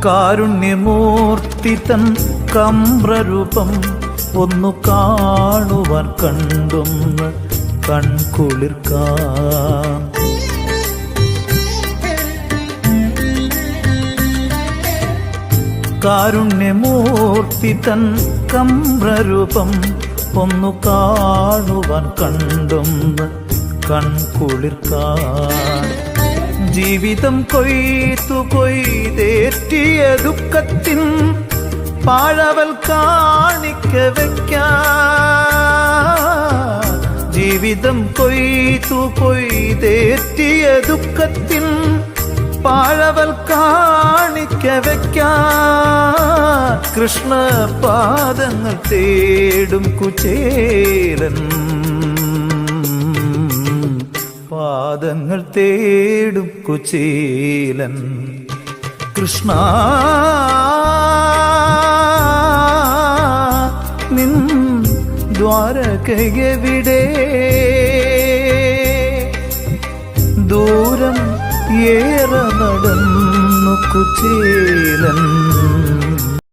കാരുണ്യമൂർത്തി തൻ കമ്രരൂപം ഒന്നു കാണുവാൻ കണ്ടൊന്ന് കൺകുളിർക്കാൻ. കാരുണ്യമൂർത്തി തൻ കമ്രരൂപം ഒന്നു കാണുവാൻ കണ്ടൊന്ന് കൺകുളിർക്കാൻ. ജീവിതം കൊയ്തേറ്റിയ ദുഃഖത്തിൻ പാഴവൽ കാണിക്ക വയ്ക്കാൻ. ജീവിതം കൊയ്തേറ്റിയ ദുഃഖത്തിൻ പാഴവൽ കാണിക്ക വയ്ക്കാൻ. കൃഷ്ണപാദങ്ങൾ തേടും കുചേലൻ, പാദങ്ങൾ തേടും കുചേലൻ. കൃഷ്ണ നിൻ ദ്വാരകയെവിടെ? ദൂരം ഏറെ നടന്നു കുചേലൻ.